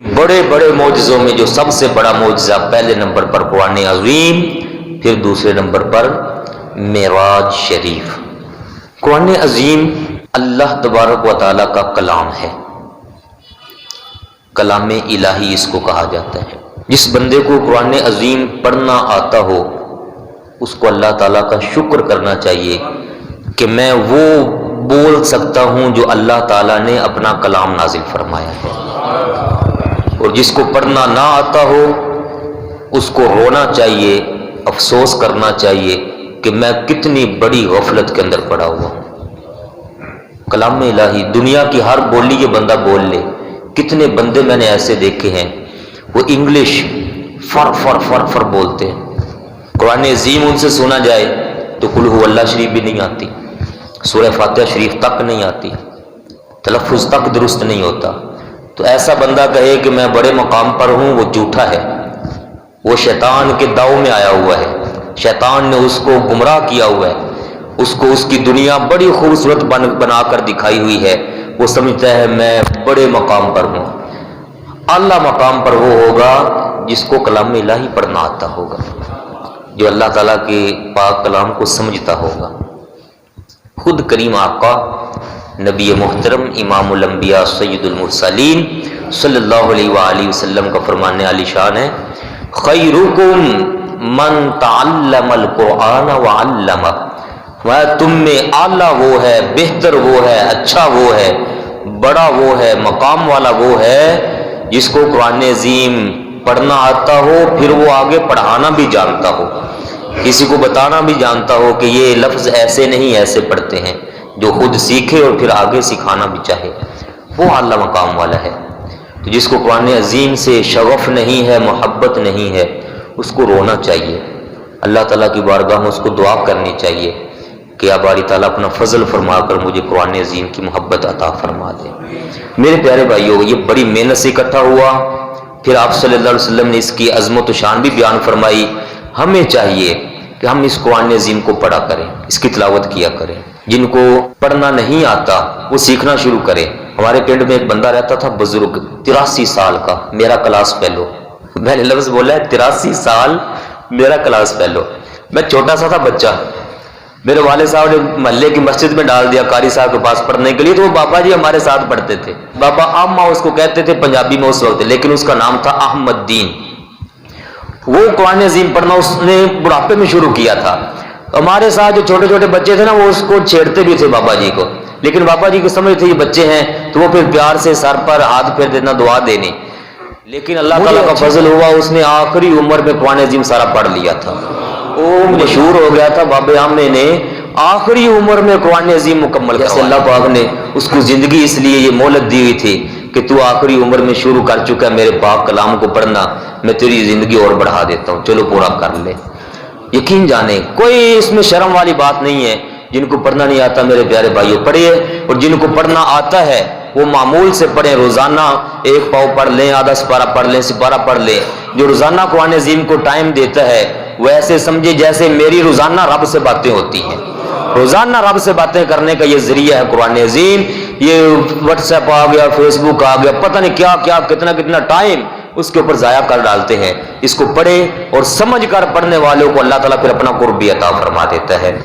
بڑے بڑے معجزوں میں جو سب سے بڑا معجزہ پہلے نمبر پر قرآن عظیم، پھر دوسرے نمبر پر معراج شریف۔ قرآن عظیم اللہ تبارک و تعالیٰ کا کلام ہے، کلام الہی اس کو کہا جاتا ہے۔ جس بندے کو قرآن عظیم پڑھنا آتا ہو اس کو اللہ تعالیٰ کا شکر کرنا چاہیے کہ میں وہ بول سکتا ہوں جو اللہ تعالیٰ نے اپنا کلام نازل فرمایا ہے، اور جس کو پڑھنا نہ آتا ہو اس کو رونا چاہیے، افسوس کرنا چاہیے کہ میں کتنی بڑی غفلت کے اندر پڑا ہوا ہوں۔ کلام الہی دنیا کی ہر بولی یہ بندہ بول لے۔ کتنے بندے میں نے ایسے دیکھے ہیں وہ انگلش فر فر فر فر بولتے ہیں، قرآن عظیم ان سے سنا جائے تو قل هو اللہ شریف بھی نہیں آتی، سورہ فاتحہ شریف تک نہیں آتی، تلفظ تک درست نہیں ہوتا۔ تو ایسا بندہ کہے کہ میں بڑے مقام پر ہوں، وہ جھوٹا ہے، وہ شیطان کے داؤ میں آیا ہوا ہے، شیطان نے اس کو گمراہ کیا ہوا ہے، اس کو اس کی دنیا بڑی خوبصورت بنا کر دکھائی ہوئی ہے۔ وہ سمجھتا ہے میں بڑے مقام پر ہوں۔ اعلیٰ مقام پر وہ ہوگا جس کو کلام الہی پڑھنا آتا ہوگا، جو اللہ تعالیٰ کے پاک کلام کو سمجھتا ہوگا۔ خود کریم آقا نبی محترم امام الانبیاء سید المرسلین صلی اللہ علیہ وآلہ وسلم کا فرمان عالی شان ہے، خیرکم من تعلم القرآن وعلمہ۔ تم میں اعلیٰ وہ ہے، بہتر وہ ہے، اچھا وہ ہے، بڑا وہ ہے، مقام والا وہ ہے جس کو قرآن عظیم پڑھنا آتا ہو، پھر وہ آگے پڑھانا بھی جانتا ہو، کسی کو بتانا بھی جانتا ہو کہ یہ لفظ ایسے نہیں ایسے پڑھتے ہیں، جو خود سیکھے اور پھر آگے سکھانا بھی چاہے، وہ اعلیٰ مقام والا ہے۔ تو جس کو قرآن عظیم سے شغف نہیں ہے، محبت نہیں ہے، اس کو رونا چاہیے، اللہ تعالیٰ کی بارگاہ میں اس کو دعا کرنی چاہیے کہ یا باری تعالیٰ اپنا فضل فرما کر مجھے قرآن عظیم کی محبت عطا فرما دے۔ میرے پیارے بھائیو، یہ بڑی محنت سے اکٹھا ہوا، پھر آپ صلی اللہ علیہ وسلم نے اس کی عظمت و شان بھی بیان فرمائی۔ ہمیں چاہیے کہ ہم اس قرآن عظیم کو پڑھا کریں، اس کی تلاوت کیا کریں۔ جن کو پڑھنا نہیں آتا وہ سیکھنا شروع کریں۔ ہمارے پنڈ میں ایک بندہ رہتا تھا بزرگ، 83 سال کا، میرا کلاس فیلو۔ میں نے لفظ بولا ہے 83 سال میرا کلاس فیلو۔ میں چھوٹا سا تھا بچہ، میرے والد صاحب نے محلے کی مسجد میں ڈال دیا قاری صاحب کے پاس پڑھنے کے لیے، تو وہ بابا جی ہمارے ساتھ پڑھتے تھے۔ بابا عامہ اس کو کہتے تھے پنجابی میں اس وقت، لیکن اس کا نام تھا احمد دین۔ وہ قرآن عظیم پڑھنا اس نے بڑھاپے میں شروع کیا تھا۔ ہمارے ساتھ جو چھوٹے چھوٹے بچے تھے نا، وہ اس کو چھیڑتے بھی تھے بابا جی کو، لیکن بابا جی کو سمجھ تھے یہ بچے ہیں، تو وہ پھر پیار سے سر پر ہاتھ پھیر دینا، دعا دینی۔ لیکن اللہ تعالیٰ کا فضل ہوا، اس نے آخری عمر میں قرآن عظیم سارا پڑھ لیا تھا۔ وہ مشہور ہو گیا تھا، بابے عامے نے آخری عمر میں قرآن عظیم مکمل کیا۔ جیسے اللہ پاک نے اس کو زندگی اس لیے یہ مہلت دی ہوئی تھی کہ تو آخری عمر میں شروع کر چکا ہے میرے پاک کلام کو پڑھنا، میں تیری زندگی اور بڑھا دیتا ہوں، چلو پورا کر لے۔ یقین جانے کوئی اس میں شرم والی بات نہیں ہے۔ جن کو پڑھنا نہیں آتا میرے پیارے بھائیوں پڑھیے، اور جن کو پڑھنا آتا ہے وہ معمول سے پڑھیں، روزانہ ایک پاؤ پڑھ لیں، آدھا سپارہ پڑھ لیں، سپارہ پڑھ لیں۔ جو روزانہ قرآن عظیم کو ٹائم دیتا ہے وہ ایسے سمجھے جیسے میری روزانہ رب سے باتیں ہوتی ہیں۔ روزانہ رب سے باتیں کرنے کا یہ ذریعہ ہے قرآن عظیم۔ یہ واٹس ایپ آ گیا، فیس بک آ گیا، پتہ نہیں کیا کیا کتنا ٹائم اس کے اوپر ضائع کر ڈالتے ہیں۔ اس کو پڑھے، اور سمجھ کر پڑھنے والوں کو اللہ تعالیٰ پھر اپنا قرب بھی عطا فرما دیتا ہے۔